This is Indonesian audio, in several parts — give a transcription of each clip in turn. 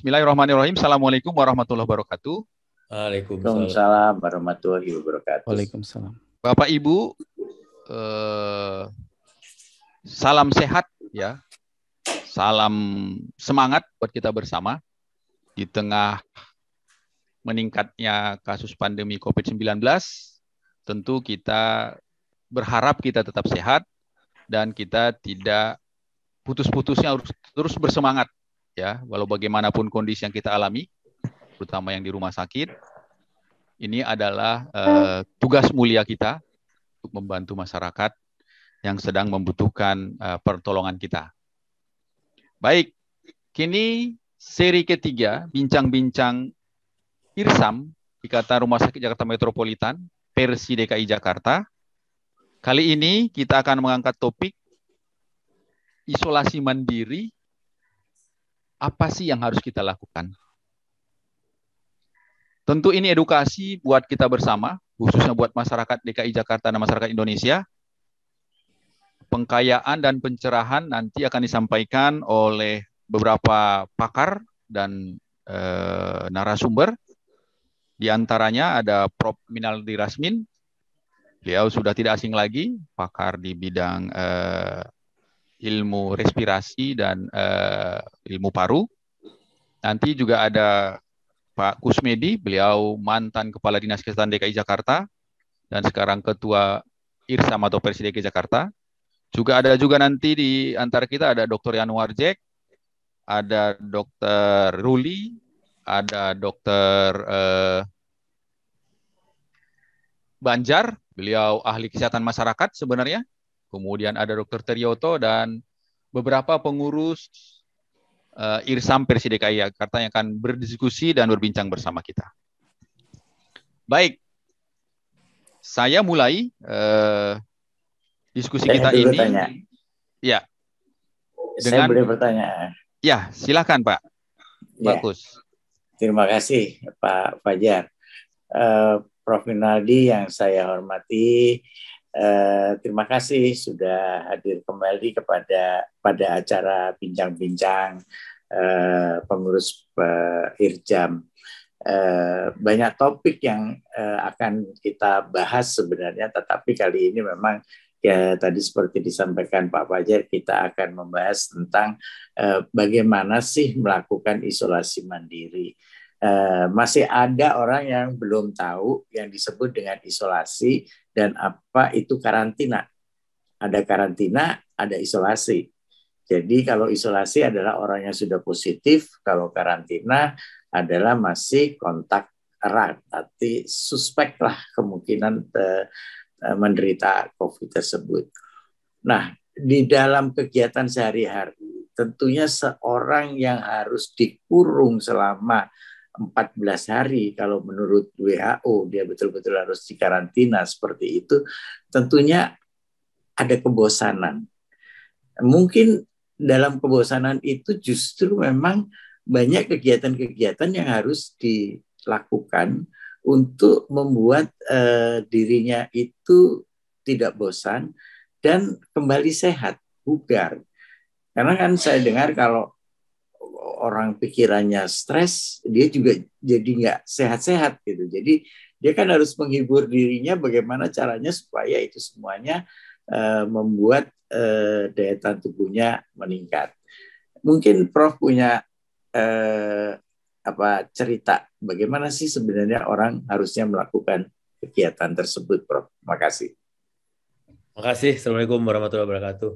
Bismillahirrahmanirrahim. Assalamualaikum warahmatullahi wabarakatuh. Waalaikumsalam. Waalaikumsalam warahmatullahi wabarakatuh. Waalaikumsalam. Bapak Ibu, salam sehat ya. Salam semangat buat kita bersama di tengah meningkatnya kasus pandemi COVID-19. Tentu kita berharap kita tetap sehat dan kita tidak putus-putusnya, harus terus bersemangat ya, walau bagaimanapun kondisi yang kita alami, terutama yang di rumah sakit. Ini adalah tugas mulia kita untuk membantu masyarakat yang sedang membutuhkan pertolongan kita. Baik, kini seri ketiga bincang-bincang IRSAM, Ikatan Rumah Sakit Jakarta Metropolitan, versi DKI Jakarta. Kali ini kita akan mengangkat topik isolasi mandiri. Apa sih yang harus kita lakukan? Tentu ini edukasi buat kita bersama, khususnya buat masyarakat DKI Jakarta dan masyarakat Indonesia. Pengkayaan dan pencerahan nanti akan disampaikan oleh beberapa pakar dan narasumber. Di antaranya ada Prof. Minaldi Rasmin. Beliau sudah tidak asing lagi, pakar di bidang ilmu respirasi dan ilmu paru. Nanti juga ada Pak Kusmedi, beliau mantan Kepala Dinas Kesehatan DKI Jakarta dan sekarang Ketua IRSAM atau Persi DKI Jakarta. Ada juga nanti di antara kita ada Dr. Yanuar Jack, ada Dr. Ruli, ada Dr. Banjar, beliau ahli kesehatan masyarakat sebenarnya. Kemudian ada Dr. Terioto dan beberapa pengurus IRSAM Persi DKI Jakarta yang akan berdiskusi dan berbincang bersama kita. Baik, saya mulai diskusi kita ini. Tanya. Ya. Saya boleh bertanya. Ya, silakan Pak. Ya. Bagus. Terima kasih Pak Fajar. Prof. Minaldi yang saya hormati, terima kasih sudah hadir kembali pada acara bincang-bincang pengurus IRJAM. Banyak topik yang akan kita bahas sebenarnya, tetapi kali ini memang ya tadi seperti disampaikan Pak Fajar, kita akan membahas tentang bagaimana sih melakukan isolasi mandiri. Masih ada orang yang belum tahu yang disebut dengan isolasi dan apa itu karantina. Ada karantina, ada isolasi. Jadi kalau isolasi adalah orang yang sudah positif, kalau karantina adalah masih kontak erat, tapi suspek lah kemungkinan menderita COVID tersebut. Nah, di dalam kegiatan sehari-hari, tentunya seorang yang harus dikurung selama 14 hari, kalau menurut WHO, dia betul-betul harus dikarantina seperti itu, tentunya ada kebosanan. Mungkin dalam kebosanan itu justru memang banyak kegiatan-kegiatan yang harus dilakukan untuk membuat dirinya itu tidak bosan dan kembali sehat, bugar. Karena kan saya dengar kalau orang pikirannya stres, dia juga jadi nggak sehat-sehat gitu. Jadi dia kan harus menghibur dirinya bagaimana caranya supaya itu semuanya membuat daya tahan tubuhnya meningkat. Mungkin Prof punya cerita bagaimana sih sebenarnya orang harusnya melakukan kegiatan tersebut, Prof. Terima kasih. Terima kasih. Assalamualaikum warahmatullahi wabarakatuh.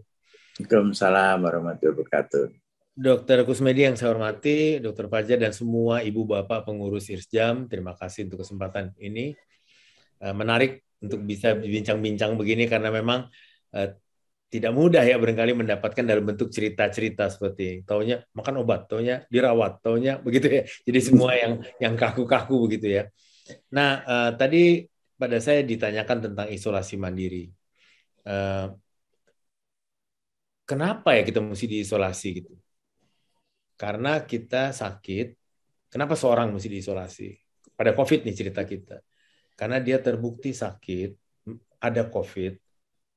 Waalaikumsalam warahmatullahi wabarakatuh. Dr. Kusmedi yang saya hormati, Dr. Fajar dan semua ibu bapak pengurus IRSJAM, terima kasih untuk kesempatan ini. Menarik untuk bisa bincang-bincang begini karena memang tidak mudah ya barangkali mendapatkan dalam bentuk cerita-cerita seperti taunya makan obat, taunya dirawat, taunya begitu ya. Jadi semua yang kaku-kaku begitu ya. Nah, tadi pada saya ditanyakan tentang isolasi mandiri. Kenapa ya kita mesti diisolasi gitu? Karena kita sakit. Kenapa seorang mesti diisolasi? Pada COVID nih cerita kita. Karena dia terbukti sakit, ada COVID,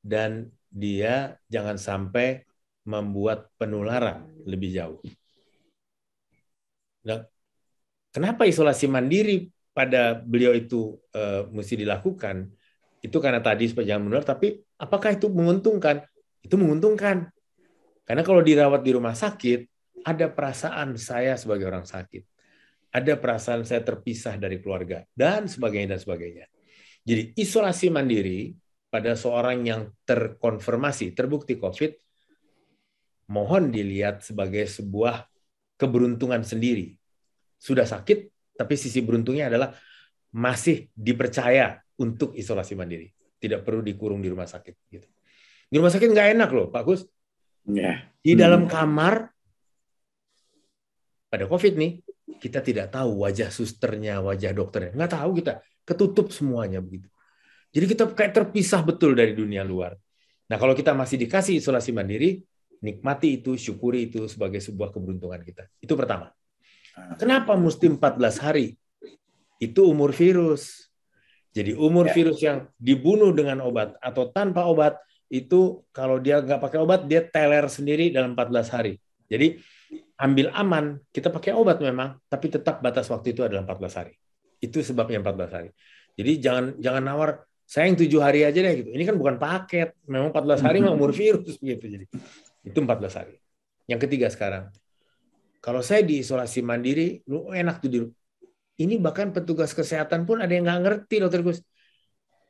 dan dia jangan sampai membuat penularan lebih jauh. Nah, kenapa isolasi mandiri pada beliau itu mesti dilakukan? Itu karena tadi supaya jangan menular, tapi apakah itu menguntungkan? Itu menguntungkan. Karena kalau dirawat di rumah sakit, ada perasaan saya sebagai orang sakit. Ada perasaan saya terpisah dari keluarga, dan sebagainya, dan sebagainya. Jadi isolasi mandiri pada seorang yang terkonfirmasi, terbukti COVID, mohon dilihat sebagai sebuah keberuntungan sendiri. Sudah sakit, tapi sisi beruntungnya adalah masih dipercaya untuk isolasi mandiri. Tidak perlu dikurung di rumah sakit. Gitu. Di rumah sakit nggak enak loh, Pak Gus. Ya. Di dalam kamar, pada COVID nih, kita tidak tahu wajah susternya, wajah dokternya. Nggak tahu kita. Ketutup semuanya begitu. Jadi kita kayak terpisah betul dari dunia luar. Nah, kalau kita masih dikasih isolasi mandiri, nikmati itu, syukuri itu sebagai sebuah keberuntungan kita. Itu pertama. Kenapa mesti 14 hari? Itu umur virus. Jadi umur virus yang dibunuh dengan obat atau tanpa obat, itu kalau dia nggak pakai obat, dia teler sendiri dalam 14 hari. Jadi ambil aman, kita pakai obat memang, tapi tetap batas waktu itu adalah 14 hari. Itu sebabnya 14 hari. Jadi jangan nawar, saya yang 7 hari aja deh gitu. Ini kan bukan paket, memang 14 hari memang umur virus gitu. Jadi itu 14 hari. Yang ketiga sekarang, kalau saya diisolasi mandiri, lu enak tuh di rumah. Ini bahkan petugas kesehatan pun ada yang nggak ngerti, Dokter Gus.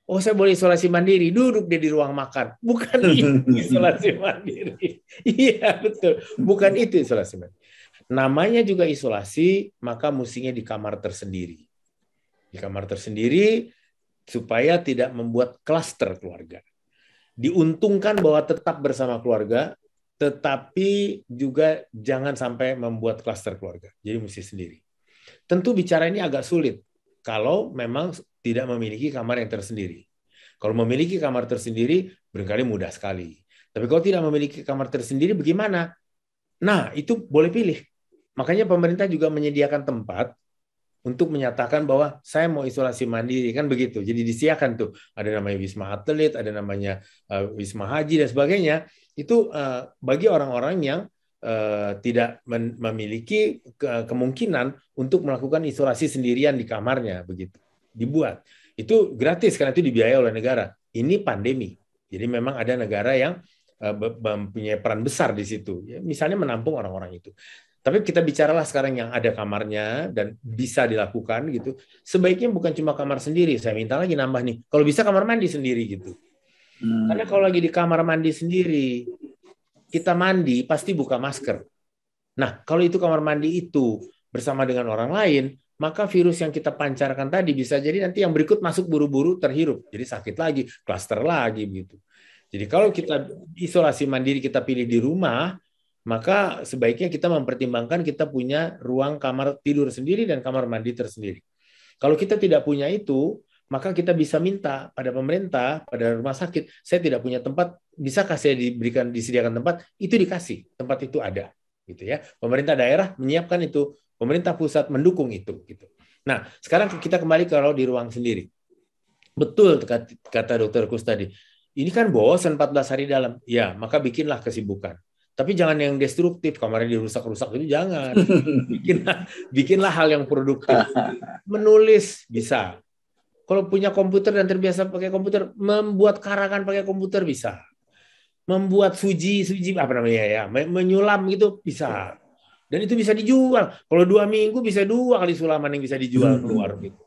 Oh, saya boleh isolasi mandiri, duduk dia di ruang makan. Bukan itu isolasi mandiri. Iya, betul. Bukan itu isolasi mandiri. Namanya juga isolasi, maka mestinya di kamar tersendiri. Di kamar tersendiri supaya tidak membuat klaster keluarga. Diuntungkan bahwa tetap bersama keluarga, tetapi juga jangan sampai membuat klaster keluarga. Jadi mesti sendiri. Tentu bicara ini agak sulit kalau memang tidak memiliki kamar yang tersendiri. Kalau memiliki kamar tersendiri, barangkali mudah sekali. Tapi kalau tidak memiliki kamar tersendiri, bagaimana? Nah, itu boleh pilih. Makanya pemerintah juga menyediakan tempat untuk menyatakan bahwa saya mau isolasi mandiri, kan begitu. Jadi disiapkan tuh, ada namanya Wisma Atlet, ada namanya Wisma Haji dan sebagainya. Itu bagi orang-orang yang tidak memiliki kemungkinan untuk melakukan isolasi sendirian di kamarnya, begitu. Dibuat. Itu gratis karena itu dibiayai oleh negara. Ini pandemi. Jadi memang ada negara yang mempunyai peran besar di situ. Ya, misalnya menampung orang-orang itu. Tapi kita bicaralah sekarang yang ada kamarnya dan bisa dilakukan gitu. Sebaiknya bukan cuma kamar sendiri. Saya minta lagi nambah nih. Kalau bisa kamar mandi sendiri gitu. Karena kalau lagi di kamar mandi sendiri, kita mandi pasti buka masker. Nah, kalau itu kamar mandi itu bersama dengan orang lain, maka virus yang kita pancarkan tadi bisa jadi nanti yang berikut masuk buru-buru terhirup. Jadi sakit lagi, klaster lagi begitu. Jadi kalau kita isolasi mandiri kita pilih di rumah, maka sebaiknya kita mempertimbangkan kita punya ruang kamar tidur sendiri dan kamar mandi tersendiri. Kalau kita tidak punya itu, maka kita bisa minta pada pemerintah, pada rumah sakit, saya tidak punya tempat, bisakah saya disediakan tempat? Itu dikasih, tempat itu ada, gitu ya. Pemerintah daerah menyiapkan itu, pemerintah pusat mendukung itu, gitu. Nah, sekarang kita kembali kalau di ruang sendiri. Betul kata Dokter Kus tadi. Ini kan bosan 14 hari dalam. Ya, maka bikinlah kesibukan. Tapi jangan yang destruktif, kamarnya dirusak-rusak itu jangan. Bikinlah hal yang produktif. Menulis bisa. Kalau punya komputer dan terbiasa pakai komputer, membuat karangan pakai komputer bisa. Membuat suji apa namanya ya, menyulam gitu bisa. Dan itu bisa dijual. Kalau 2 minggu bisa 2 kali sulaman yang bisa dijual keluar gitu.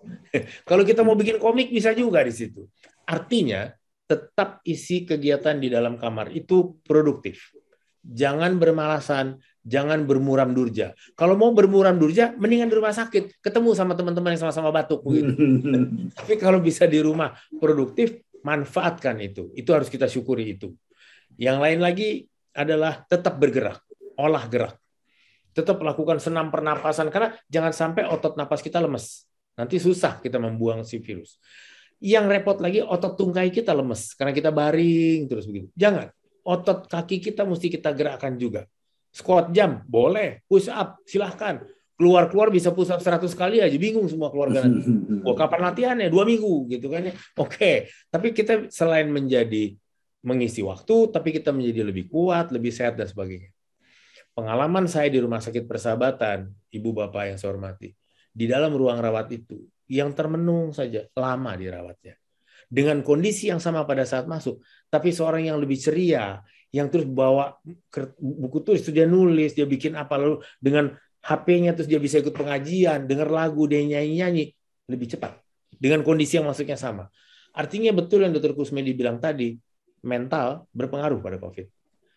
Kalau kita mau bikin komik bisa juga di situ. Artinya tetap isi kegiatan di dalam kamar itu produktif. Jangan bermalasan, jangan bermuram durja. Kalau mau bermuram durja, mendingan di rumah sakit, ketemu sama teman-teman yang sama-sama batuk begitu. Tapi kalau bisa di rumah produktif, manfaatkan itu. Itu harus kita syukuri itu. Yang lain lagi adalah tetap bergerak, olah gerak. Tetap lakukan senam pernapasan karena jangan sampai otot napas kita lemes. Nanti susah kita membuang si virus. Yang repot lagi otot tungkai kita lemes karena kita baring terus begitu. Jangan. Otot kaki kita mesti kita gerakkan juga. Squat jam, boleh. Push up, silahkan. Keluar-keluar bisa push up 100 kali aja. Bingung semua keluarga nanti. Oh, kapan latihannya? 2 minggu gitu kan ya. Oke. Tapi kita selain menjadi mengisi waktu, tapi kita menjadi lebih kuat, lebih sehat dan sebagainya. pengalaman saya di Rumah Sakit Persahabatan, Ibu Bapak yang saya hormati, di dalam ruang rawat itu, yang termenung saja lama dirawatnya. Dengan kondisi yang sama pada saat masuk, tapi seorang yang lebih ceria, yang terus bawa buku tulis, dia nulis, dia bikin apa, lalu dengan HP-nya terus dia bisa ikut pengajian, dengar lagu, dia nyanyi-nyanyi, lebih cepat. Dengan kondisi yang masuknya sama. Artinya betul yang Dr. Kusmedi bilang tadi, mental berpengaruh pada COVID.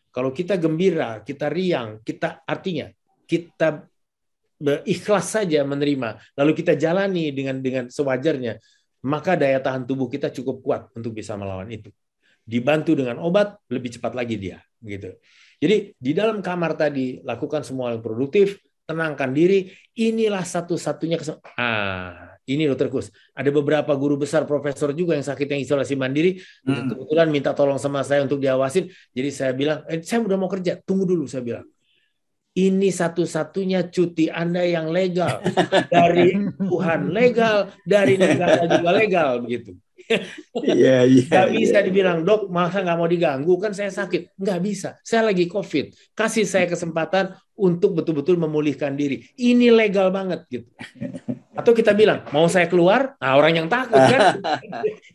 Kalau kita gembira, kita riang, kita ikhlas saja menerima, lalu kita jalani dengan sewajarnya, maka daya tahan tubuh kita cukup kuat untuk bisa melawan itu. Dibantu dengan obat, lebih cepat lagi dia. Gitu. Jadi di dalam kamar tadi, lakukan semua yang produktif, tenangkan diri, inilah satu-satunya ini Dr. Kus, ada beberapa guru besar, profesor juga yang sakit yang isolasi mandiri, kebetulan minta tolong sama saya untuk diawasin, jadi saya bilang, saya udah mau kerja, tunggu dulu, saya bilang. Ini satu-satunya cuti Anda yang legal. Dari Tuhan legal, dari negara juga legal, begitu. Nggak bisa dibilang, dok, masa nggak mau diganggu, kan saya sakit. Nggak bisa, saya lagi COVID. Kasih saya kesempatan untuk betul-betul memulihkan diri. Ini legal banget, gitu. Atau kita bilang, mau saya keluar? Nah, orang yang takut, kan?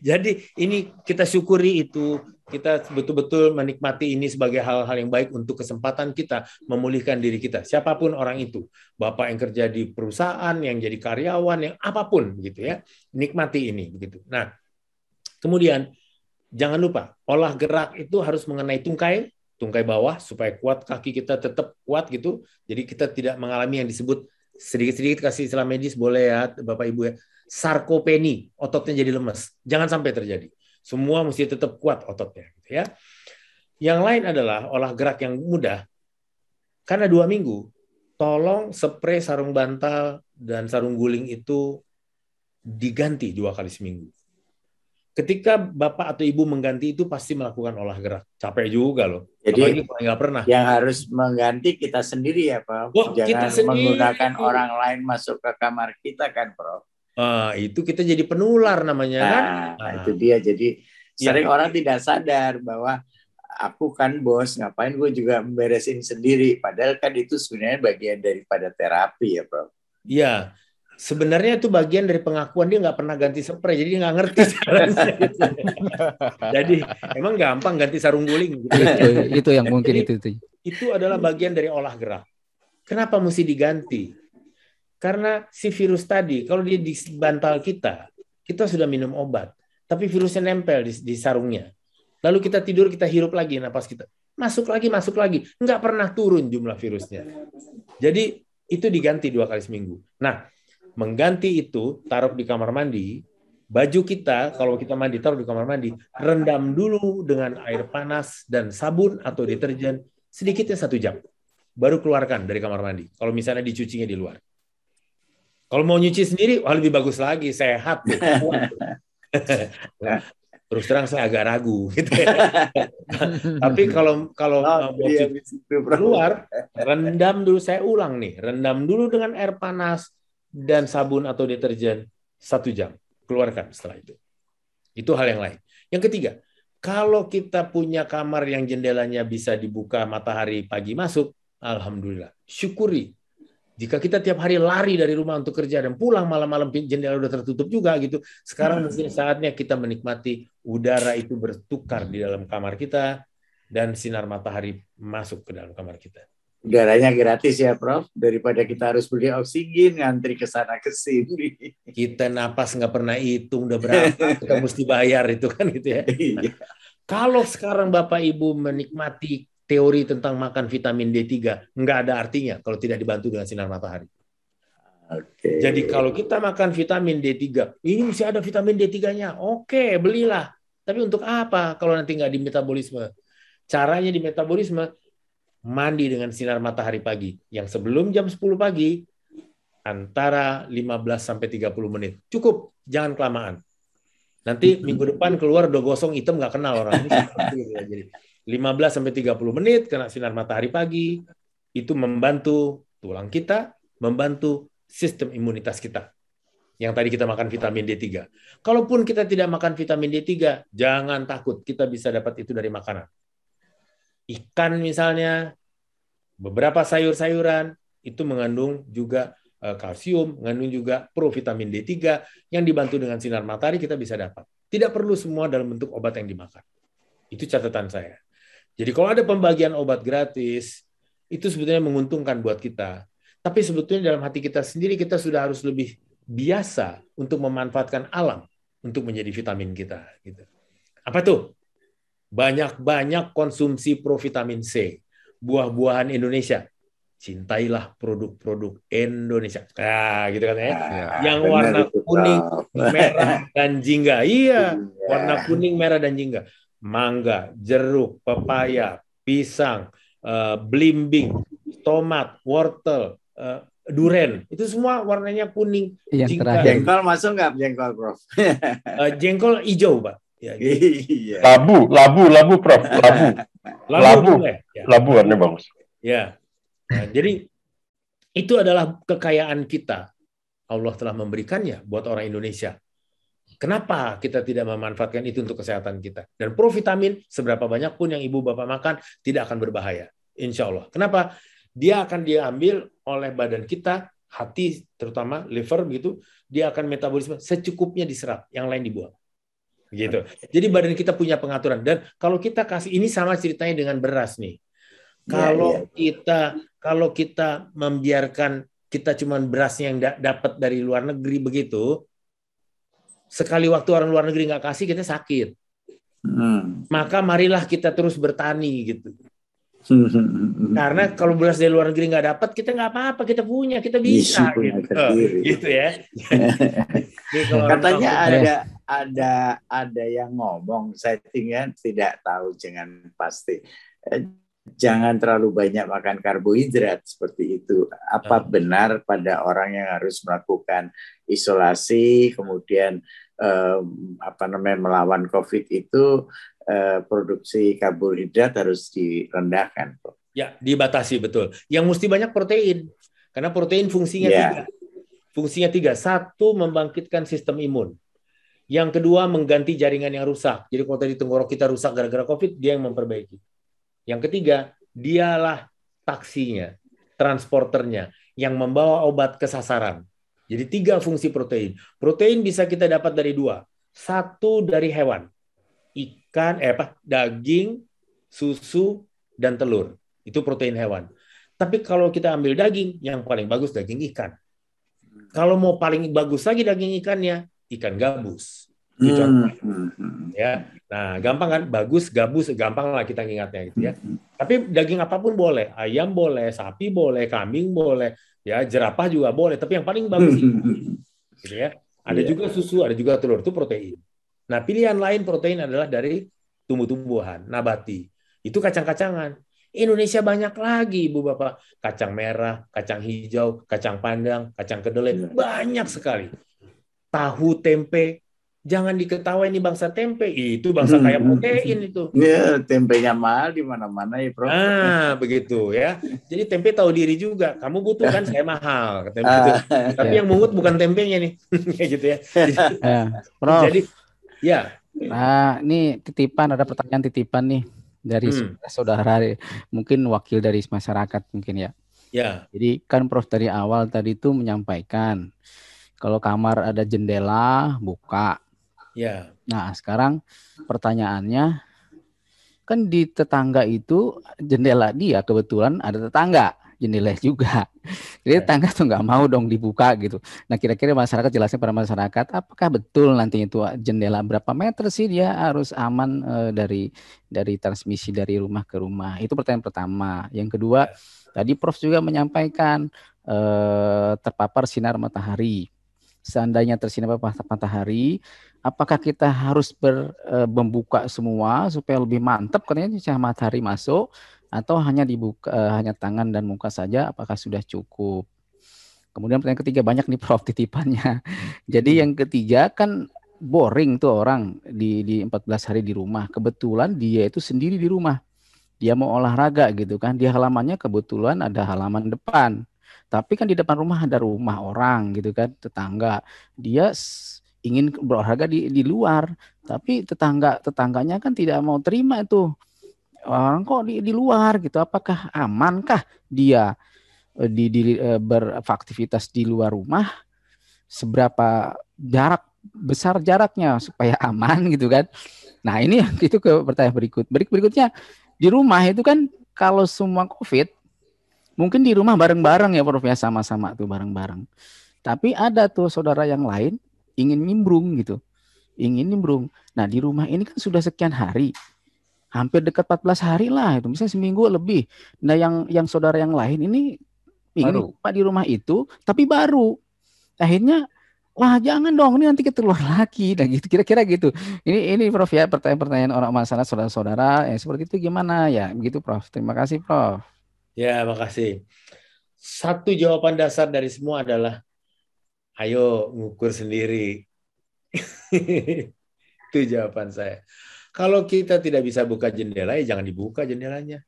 Jadi ini kita syukuri itu. Kita betul-betul menikmati ini sebagai hal-hal yang baik untuk kesempatan kita memulihkan diri kita. Siapapun orang itu, Bapak yang kerja di perusahaan, yang jadi karyawan, yang apapun gitu ya, nikmati ini begitu. Nah, kemudian jangan lupa olah gerak itu harus mengenai tungkai bawah supaya kuat, kaki kita tetap kuat gitu. Jadi kita tidak mengalami yang disebut sedikit-sedikit kasih istilah medis boleh ya Bapak Ibu ya, sarkopeni, ototnya jadi lemes. Jangan sampai terjadi. Semua mesti tetap kuat ototnya, gitu ya. Yang lain adalah olah gerak yang mudah. Karena 2 minggu, tolong spray sarung bantal dan sarung guling itu diganti 2 kali seminggu. Ketika Bapak atau Ibu mengganti itu pasti melakukan olah gerak. Capek juga loh. Jadi nggak pernah. Yang harus mengganti kita sendiri ya Pak. Jangan kita menggunakan orang lain masuk ke kamar kita kan Prof. Itu kita jadi penular namanya kan. Itu dia. Jadi sering orang tidak sadar bahwa aku kan bos, ngapain gue juga beresin sendiri. Padahal kan itu sebenarnya bagian daripada terapi ya Prof. Iya. Sebenarnya itu bagian dari pengakuan dia nggak pernah ganti spray, jadi nggak ngerti caranya. Jadi emang gampang ganti sarung guling. Gitu. Itu yang mungkin itu. Itu adalah bagian dari olah gerak. Kenapa mesti diganti? Karena si virus tadi, kalau dia di bantal kita sudah minum obat, tapi virusnya nempel di sarungnya. Lalu kita tidur, kita hirup lagi napas kita, masuk lagi, nggak pernah turun jumlah virusnya. Jadi itu diganti 2 kali seminggu. Nah, mengganti itu, taruh di kamar mandi, baju kita, kalau kita mandi, taruh di kamar mandi, rendam dulu dengan air panas dan sabun atau deterjen, sedikitnya 1 jam. Baru keluarkan dari kamar mandi, kalau misalnya dicucinya di luar. Kalau mau nyuci sendiri, lebih bagus lagi, sehat. Terus terang saya agak ragu. Gitu ya. Tapi kalau mau cuci keluar, rendam dulu, saya ulang nih, rendam dulu dengan air panas, dan sabun atau deterjen 1 jam. Keluarkan setelah itu. Itu hal yang lain. Yang ketiga, kalau kita punya kamar yang jendelanya bisa dibuka matahari pagi masuk, alhamdulillah. Syukuri. Jika kita tiap hari lari dari rumah untuk kerja dan pulang malam-malam jendela udah tertutup juga gitu, sekarang mungkin saatnya kita menikmati udara itu bertukar di dalam kamar kita dan sinar matahari masuk ke dalam kamar kita. Udaranya gratis ya Prof, daripada kita harus beli oksigen, ngantri ke sana ke sini. Kita napas nggak pernah hitung udah berapa, kita mesti bayar itu kan gitu ya. Nah, kalau sekarang Bapak Ibu menikmati teori tentang makan vitamin D3, nggak ada artinya kalau tidak dibantu dengan sinar matahari. Oke. Jadi kalau kita makan vitamin D3, ini mesti ada vitamin D3-nya. Oke, belilah. Tapi untuk apa kalau nanti nggak di metabolisme? Caranya di metabolisme, mandi dengan sinar matahari pagi. Yang sebelum jam 10 pagi, antara 15-30 menit. Cukup, jangan kelamaan. Nanti minggu depan keluar udah gosong hitam, nggak kenal orang. Jadi 15-30 menit kena sinar matahari pagi, itu membantu tulang kita, membantu sistem imunitas kita. Yang tadi kita makan vitamin D3. Kalaupun kita tidak makan vitamin D3, jangan takut, kita bisa dapat itu dari makanan. Ikan misalnya, Beberapa sayur-sayuran itu mengandung juga kalsium, mengandung juga provitamin D3 yang dibantu dengan sinar matahari kita bisa dapat. Tidak perlu semua dalam bentuk obat yang dimakan. Itu catatan saya. Jadi kalau ada pembagian obat gratis, itu sebetulnya menguntungkan buat kita. Tapi sebetulnya dalam hati kita sendiri kita sudah harus lebih biasa untuk memanfaatkan alam untuk menjadi vitamin kita. Gitu. Apa tuh? Banyak-banyak konsumsi provitamin C. Buah-buahan Indonesia. Cintailah produk-produk Indonesia. Nah, gitu kan ya. Yang warna kuning, merah, dan jingga. Iya, warna kuning, merah, dan jingga. Mangga, jeruk, pepaya, pisang, belimbing, tomat, wortel, duren. Itu semua warnanya kuning. Jengkol masuk nggak jengkol, Prof? Jengkol hijau, Pak. Ya, gitu. Labu, Prof. Labu warnanya bagus. Ya. Nah, jadi itu adalah kekayaan kita. Allah telah memberikannya buat orang Indonesia. Kenapa kita tidak memanfaatkan itu untuk kesehatan kita? Dan provitamin, seberapa banyak pun yang ibu bapak makan, tidak akan berbahaya. Insya Allah. Kenapa? Dia akan diambil oleh badan kita, hati terutama, liver begitu, dia akan metabolisme secukupnya diserap, yang lain dibuang. Gitu. Jadi badan kita punya pengaturan. Dan kalau kita kasih, ini sama ceritanya dengan beras nih. Kalau kita membiarkan kita cuma berasnya yang dapat dari luar negeri begitu, sekali waktu orang luar negeri nggak kasih kita sakit. Maka marilah kita terus bertani gitu. Karena kalau beras dari luar negeri nggak dapat, kita nggak apa-apa, kita punya, kita bisa gitu ya. Katanya ada yang ngomong, saya tidak tahu dengan pasti. Jangan terlalu banyak makan karbohidrat seperti itu. Apa benar pada orang yang harus melakukan isolasi, kemudian melawan COVID itu produksi karbohidrat harus direndahkan? Ya, dibatasi betul. Yang mesti banyak protein, karena protein fungsinya tiga. Fungsinya tiga. Satu, membangkitkan sistem imun. Yang kedua, mengganti jaringan yang rusak. Jadi kalau tadi tenggorok kita rusak gara-gara COVID, dia yang memperbaiki. Yang ketiga, dialah taksinya, transporternya, yang membawa obat ke sasaran. Jadi 3 fungsi protein. Protein bisa kita dapat dari 2. 1 dari hewan, daging, susu, dan telur. Itu protein hewan. Tapi kalau kita ambil daging, yang paling bagus daging ikan. Kalau mau paling bagus lagi daging ikannya, ikan gabus. Ya, nah gampang kan, bagus, gabus, gampang lah kita ingatnya gitu ya. Tapi daging apapun boleh, ayam boleh, sapi boleh, kambing boleh, ya jerapah juga boleh. Tapi yang paling bagus gitu ya. Ada juga susu, ada juga telur, itu protein. Nah pilihan lain protein adalah dari tumbuh-tumbuhan, nabati. Itu kacang-kacangan. Indonesia banyak lagi, Ibu Bapak. Kacang merah, kacang hijau, kacang pandang, kacang kedelai, banyak sekali. Tahu, tempe. Jangan diketawain ini bangsa tempe, itu bangsa kaya protein itu. Ya, tempenya mahal di mana-mana ya, Prof. Nah, begitu ya. Jadi tempe tahu diri juga. Kamu butuh kan, saya mahal. Gitu. Tapi yang mungut bukan tempenya nih, kayak gitu ya. Prof. Jadi, ya. Nah, ini titipan, ada pertanyaan titipan nih dari saudara, mungkin wakil dari masyarakat mungkin ya. Ya. Jadi kan Prof dari awal tadi itu menyampaikan kalau kamar ada jendela buka. Ya. Nah, sekarang pertanyaannya, kan di tetangga itu jendela dia kebetulan ada tetangga jendela juga. Jadi tetangga tuh nggak mau dong dibuka gitu. Nah, kira-kira masyarakat jelasin pada masyarakat, apakah betul nanti itu jendela berapa meter sih dia harus aman dari transmisi dari rumah ke rumah? Itu pertanyaan pertama. Yang kedua, tadi Prof juga menyampaikan terpapar sinar matahari. Seandainya tersinar matahari, apakah kita harus membuka semua supaya lebih mantap katanya cahaya matahari masuk, atau hanya dibuka hanya tangan dan muka saja, apakah sudah cukup? Kemudian pertanyaan ketiga, banyak nih Prof titipannya. Jadi yang ketiga kan boring tuh orang di 14 hari di rumah. Kebetulan dia itu sendiri di rumah. Dia mau olahraga gitu kan. Di halamannya kebetulan ada halaman depan. Tapi kan di depan rumah ada rumah orang gitu kan, tetangga. Dia ingin berolahraga di luar, tapi tetangganya kan tidak mau terima itu. orang kok di luar gitu, apakah amankah dia beraktivitas di luar rumah, seberapa besar jaraknya supaya aman gitu kan. Nah ini itu ke pertanyaan berikutnya, di rumah itu kan kalau semua COVID mungkin di rumah bareng-bareng ya Prof ya, sama-sama tuh bareng-bareng, tapi ada tuh saudara yang lain ingin nimbrung gitu, nah di rumah ini kan sudah sekian hari, hampir dekat 14 hari lah, itu misalnya seminggu lebih. Nah yang saudara yang lain ini ingin di rumah itu tapi baru, akhirnya wah jangan dong, ini nanti keluar lagi. Nah gitu, kira-kira gitu. Ini Prof ya, pertanyaan-pertanyaan orang masalah saudara-saudara yang seperti itu gimana ya, begitu Prof. Terima kasih Prof. Ya, makasih. Satu jawaban dasar dari semua adalah ayo ngukur sendiri. Itu jawaban saya. Kalau kita tidak bisa buka jendela, ya jangan dibuka jendelanya.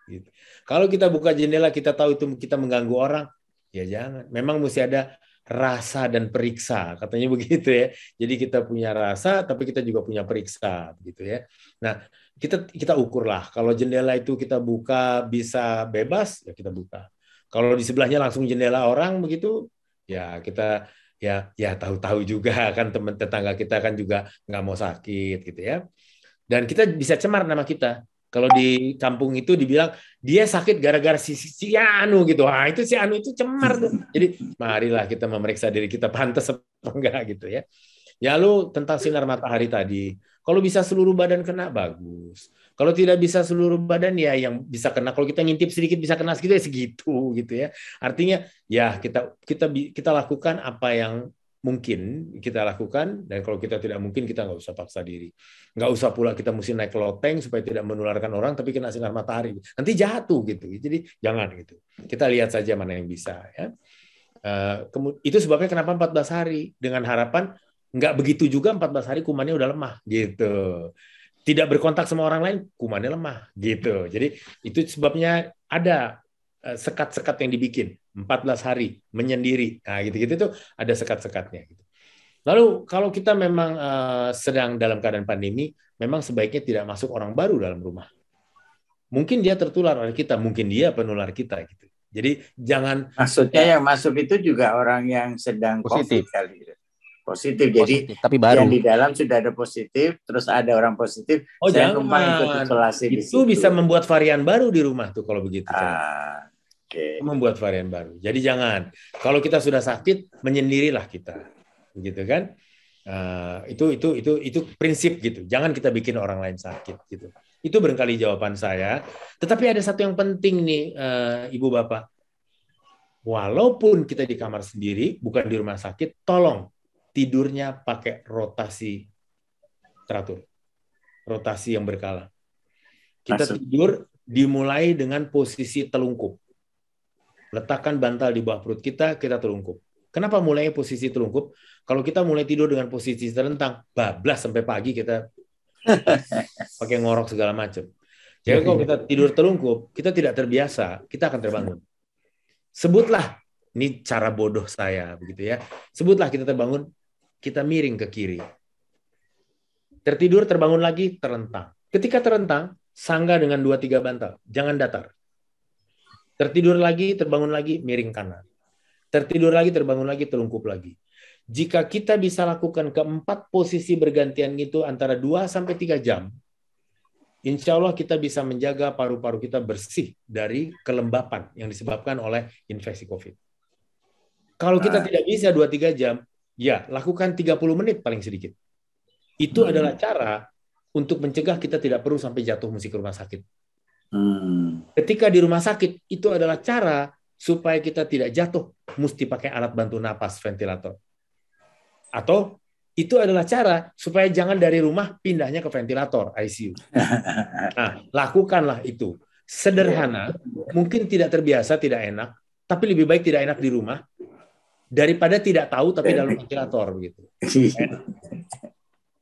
Gitu. Kalau kita buka jendela, kita tahu itu kita mengganggu orang, ya jangan. Memang mesti ada rasa dan periksa, katanya begitu ya. Jadi kita punya rasa, tapi kita juga punya periksa, gitu ya. Nah, kita ukurlah. Kalau jendela itu kita buka bisa bebas, ya kita buka. Kalau di sebelahnya langsung jendela orang begitu, ya kita ya tahu-tahu juga kan, teman tetangga kita kan juga nggak mau sakit gitu ya. Dan kita bisa cemar nama kita. Kalau di kampung itu dibilang dia sakit gara-gara si Anu gitu. Ah itu si Anu itu cemar tuh. Jadi marilah kita memeriksa diri kita pantas apa enggak gitu ya. Ya lalu tentang sinar matahari tadi. Kalau bisa seluruh badan kena bagus. Kalau tidak bisa seluruh badan ya yang bisa kena. Kalau kita ngintip sedikit bisa kena segitu ya segitu gitu ya. Artinya ya kita lakukan apa yang mungkin kita lakukan, dan kalau kita tidak mungkin kita nggak usah paksa diri. Nggak usah pula kita mesti naik loteng supaya tidak menularkan orang tapi kena sinar matahari. Nanti jatuh gitu. Jadi jangan gitu. Kita lihat saja mana yang bisa ya. Itu sebabnya kenapa 14 hari dengan harapan nggak begitu juga 14 hari kumannya udah lemah gitu. Tidak berkontak sama orang lain kumannya lemah gitu. Jadi itu sebabnya ada sekat-sekat yang dibikin 14 hari menyendiri. Nah, gitu-gitu itu ada sekat-sekatnya gitu. Lalu kalau kita memang sedang dalam keadaan pandemi, memang sebaiknya tidak masuk orang baru dalam rumah. Mungkin dia tertular oleh kita, mungkin dia penular kita gitu. Jadi jangan, maksudnya yang masuk itu juga orang yang sedang positif. COVID kali. Positif. Jadi tapi baru. Yang di dalam sudah ada positif, terus ada orang positif. Jangan ikut isolasi di situ. Itu bisa membuat varian baru di rumah tuh kalau begitu. Okay. Membuat varian baru. Jadi jangan. Kalau kita sudah sakit, menyendirilah kita, gitu kan? Itu prinsip gitu. Jangan kita bikin orang lain sakit gitu. Itu barangkali jawaban saya. Tetapi ada satu yang penting nih, Ibu Bapak. Walaupun kita di kamar sendiri, bukan di rumah sakit, tolong tidurnya pakai rotasi teratur. Rotasi yang berkala. Kita tidur dimulai dengan posisi telungkup. Letakkan bantal di bawah perut kita telungkup. Kenapa mulainya posisi telungkup? Kalau kita mulai tidur dengan posisi terlentang, bablas sampai pagi kita pakai ngorok segala macam. Jadi kalau kita tidur telungkup, kita tidak terbiasa, kita akan terbangun. Sebutlah, ini cara bodoh saya begitu ya. Sebutlah kita terbangun, kita miring ke kiri. Tertidur, terbangun lagi, terlentang. Ketika terlentang, sangga dengan 2-3 bantal, jangan datar. Tertidur lagi, terbangun lagi, miring kanan. Tertidur lagi, terbangun lagi, telungkup lagi. Jika kita bisa lakukan keempat posisi bergantian itu antara 2-3 jam, insya Allah kita bisa menjaga paru-paru kita bersih dari kelembapan yang disebabkan oleh infeksi COVID. Kalau kita tidak bisa 2-3 jam, ya lakukan 30 menit paling sedikit. Itu adalah cara untuk mencegah kita tidak perlu sampai jatuh mesti ke rumah sakit. Ketika di rumah sakit, itu adalah cara supaya kita tidak jatuh mesti pakai alat bantu napas ventilator. Atau itu adalah cara supaya jangan dari rumah pindahnya ke ventilator ICU. Nah, lakukanlah itu. Sederhana, mungkin tidak terbiasa, tidak enak, tapi lebih baik tidak enak di rumah daripada tidak tahu tapi dalam ventilator begitu.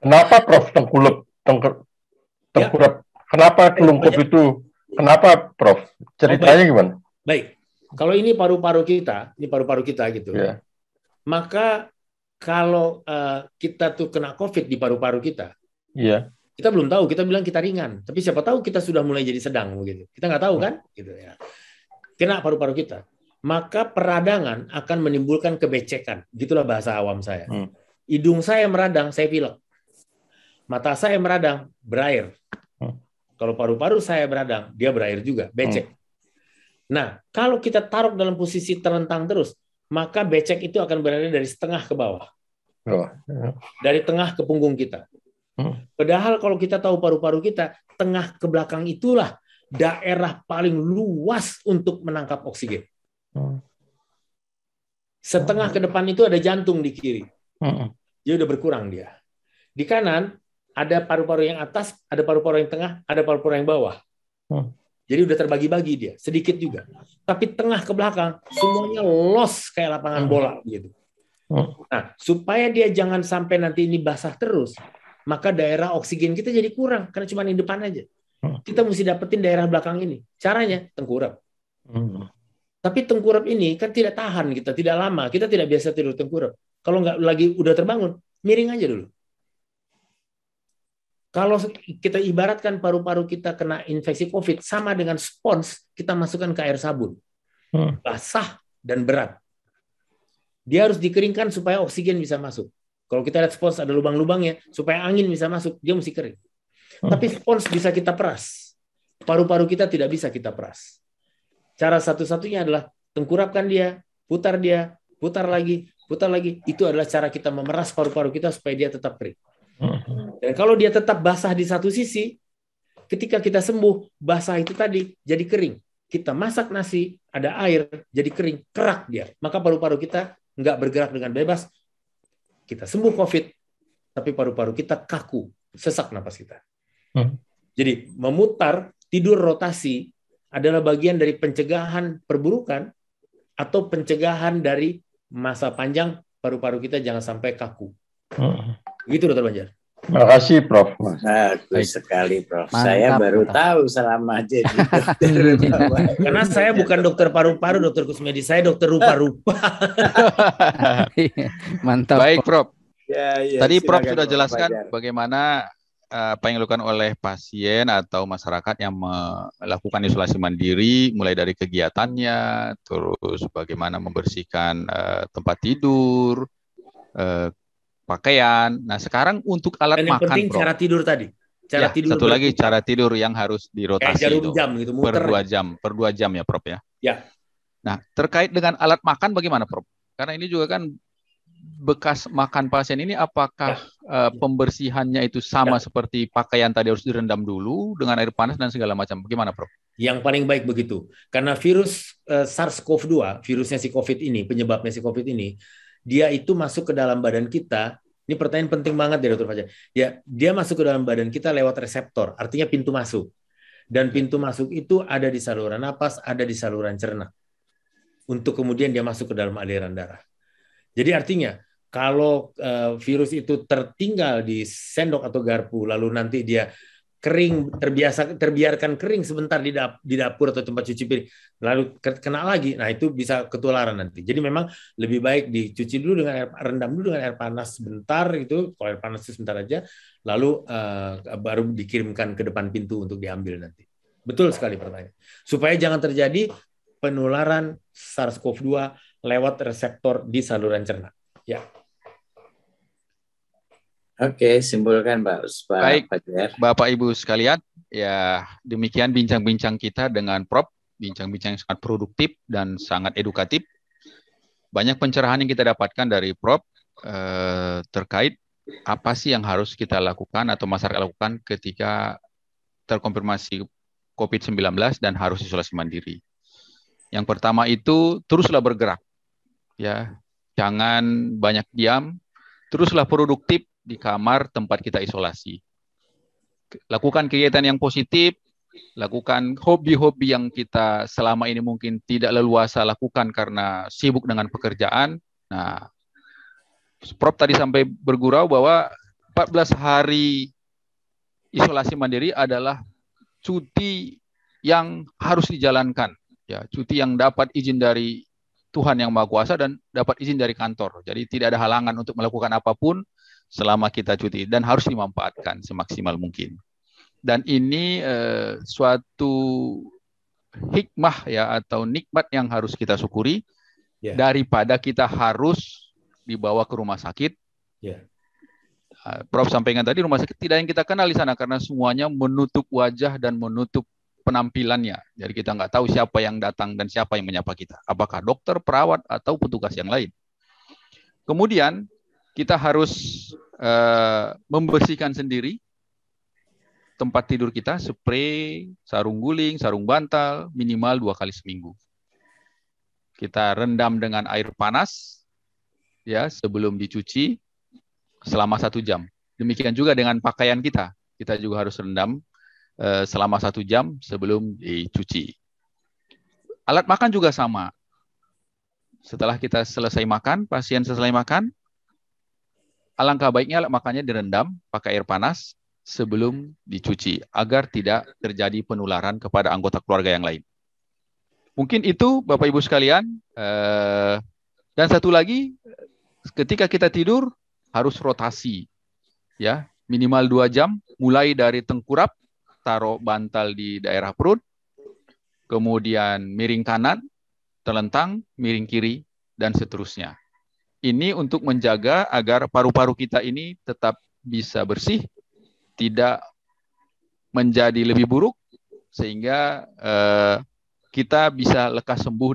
Kenapa Prof tengkurap? Kenapa telungkup itu? Kenapa Prof? Ceritanya gimana? Baik. Kalau ini paru-paru kita gitu. Yeah. Maka kalau kita tuh kena COVID di paru-paru kita, Kita belum tahu, kita bilang kita ringan, tapi siapa tahu kita sudah mulai jadi sedang begitu. Kita nggak tahu kan, gitu ya. Kena paru-paru kita, maka peradangan akan menimbulkan kebecekan. Gitulah bahasa awam saya. Hidung saya meradang, saya pilek. Mata saya meradang, berair. Kalau paru-paru saya beradang, dia berair juga, becek. Nah, kalau kita taruh dalam posisi terlentang terus, maka becek itu akan berada dari setengah ke bawah. Dari tengah ke punggung kita. Padahal kalau kita tahu paru-paru kita, tengah ke belakang itulah daerah paling luas untuk menangkap oksigen. Setengah ke depan itu ada jantung di kiri. Dia udah berkurang dia. Di kanan, ada paru-paru yang atas, ada paru-paru yang tengah, ada paru-paru yang bawah. Jadi udah terbagi-bagi dia, sedikit juga. Tapi tengah ke belakang, semuanya los kayak lapangan bola gitu. Nah, supaya dia jangan sampai nanti ini basah terus, maka daerah oksigen kita jadi kurang, karena cuma di depan aja. Kita mesti dapetin daerah belakang ini. Caranya, tengkurap. Tapi tengkurap ini kan tidak tahan kita, tidak lama. Kita tidak biasa tidur tengkurap. Kalau nggak lagi udah terbangun, miring aja dulu. Kalau kita ibaratkan paru-paru kita kena infeksi COVID, sama dengan spons kita masukkan ke air sabun. Basah dan berat. Dia harus dikeringkan supaya oksigen bisa masuk. Kalau kita lihat spons ada lubang-lubangnya, supaya angin bisa masuk, dia mesti kering. Tapi spons bisa kita peras. Paru-paru kita tidak bisa kita peras. Cara satu-satunya adalah tengkurapkan dia, putar lagi, putar lagi. Itu adalah cara kita memeras paru-paru kita supaya dia tetap kering. Dan kalau dia tetap basah di satu sisi, ketika kita sembuh, basah itu tadi jadi kering. Kita masak nasi, ada air, jadi kering, kerak dia. Maka paru-paru kita nggak bergerak dengan bebas. Kita sembuh COVID, tapi paru-paru kita kaku, sesak napas kita. Jadi memutar, tidur rotasi adalah bagian dari pencegahan perburukan atau pencegahan dari masa panjang paru-paru kita jangan sampai kaku. Begitu, Dr. Banjar. Terima kasih, Prof. Bagus sekali, Prof. Mantap, Saya baru mantap. tahu selama jadi dokter. Karena saya bukan dokter paru-paru, dokter kusmedi, saya dokter rupa-rupa. Mantap. Baik, Prof. Ya, Tadi Prof silakan, sudah Prof. jelaskan Fajar. bagaimana apa yang dilakukan oleh pasien atau masyarakat yang melakukan isolasi mandiri, mulai dari kegiatannya, terus bagaimana membersihkan tempat tidur, pakaian. Nah, sekarang untuk alat Dan yang makan, penting Prof. cara tidur tadi. Cara Ya, tidur satu lagi berputar. cara tidur yang harus Kayak dirotasi jarum itu jam gitu, per muter. 2 jam ya, Prof ya. Ya. Nah, terkait dengan alat makan bagaimana, Prof? Karena ini juga kan bekas makan pasien ini, apakah pembersihannya itu sama seperti pakaian tadi, harus direndam dulu dengan air panas dan segala macam? Bagaimana, Prof? Yang paling baik begitu. Karena virus SARS-CoV-2, virusnya si COVID ini, penyebabnya si COVID ini, dia itu masuk ke dalam badan kita. Ini pertanyaan penting banget ya, Dr. Fajar. Dia masuk ke dalam badan kita lewat reseptor, artinya pintu masuk. Dan pintu masuk itu ada di saluran napas, ada di saluran cerna. Untuk kemudian dia masuk ke dalam aliran darah. Jadi artinya, kalau virus itu tertinggal di sendok atau garpu, lalu nanti dia kering, terbiarkan kering sebentar di dapur atau tempat cuci piring, lalu kena lagi, nah itu bisa ketularan nanti. Jadi memang lebih baik dicuci dulu dengan rendam dulu dengan air panas sebentar, itu kalau air panas itu sebentar aja, lalu baru dikirimkan ke depan pintu untuk diambil nanti. Betul sekali pertanyaan. Supaya jangan terjadi penularan SARS-CoV-2 lewat reseptor di saluran cerna. Ya. Oke, simpulkan, Pak Baik, Fajar. Bapak Ibu sekalian, ya demikian bincang-bincang kita dengan Prof, bincang-bincang yang sangat produktif dan sangat edukatif. Banyak pencerahan yang kita dapatkan dari Prof terkait apa sih yang harus kita lakukan atau masyarakat lakukan ketika terkonfirmasi COVID-19 dan harus isolasi mandiri. Yang pertama itu teruslah bergerak, ya, jangan banyak diam, teruslah produktif di kamar tempat kita isolasi. Lakukan kegiatan yang positif, lakukan hobi-hobi yang kita selama ini mungkin tidak leluasa lakukan karena sibuk dengan pekerjaan. Nah, Prof tadi sampai bergurau bahwa 14 hari isolasi mandiri adalah cuti yang harus dijalankan, ya, cuti yang dapat izin dari Tuhan yang Maha Kuasa dan dapat izin dari kantor. Jadi tidak ada halangan untuk melakukan apapun selama kita cuti dan harus dimanfaatkan semaksimal mungkin. Dan ini suatu hikmah ya atau nikmat yang harus kita syukuri daripada kita harus dibawa ke rumah sakit. Prof sampaikan tadi rumah sakit tidak yang kita kenal di sana karena semuanya menutup wajah dan menutup penampilannya. Jadi kita nggak tahu siapa yang datang dan siapa yang menyapa kita. Apakah dokter, perawat, atau petugas yang lain. Kemudian kita harus membersihkan sendiri tempat tidur kita, spray, sarung guling, sarung bantal, minimal 2 kali seminggu. Kita rendam dengan air panas ya sebelum dicuci selama 1 jam. Demikian juga dengan pakaian kita. Kita juga harus rendam selama 1 jam sebelum dicuci. Alat makan juga sama. Setelah kita selesai makan, pasien selesai makan, alangkah baiknya alat makannya direndam pakai air panas sebelum dicuci, agar tidak terjadi penularan kepada anggota keluarga yang lain. Mungkin itu Bapak Ibu sekalian. Dan satu lagi, ketika kita tidur harus rotasi. Ya, minimal 2 jam, mulai dari tengkurap, taruh bantal di daerah perut, kemudian miring kanan, telentang, miring kiri, dan seterusnya. Ini untuk menjaga agar paru-paru kita ini tetap bisa bersih, tidak menjadi lebih buruk, sehingga kita bisa lekas sembuh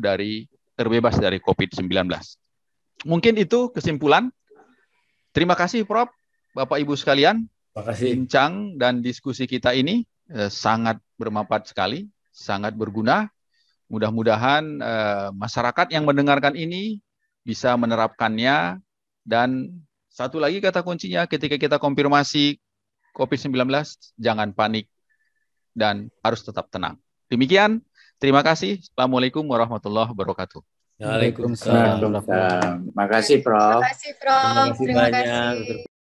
terbebas dari COVID-19. Mungkin itu kesimpulan. Terima kasih Prof, Bapak Ibu sekalian. Terima kasih. Bincang dan diskusi kita ini sangat bermanfaat sekali, sangat berguna. Mudah-mudahan masyarakat yang mendengarkan ini bisa menerapkannya. Dan satu lagi kata kuncinya, ketika kita konfirmasi COVID-19, jangan panik dan harus tetap tenang. Demikian, terima kasih. Assalamualaikum warahmatullahi wabarakatuh. Waalaikumsalam. Terima kasih, Prof. Terima kasih banyak.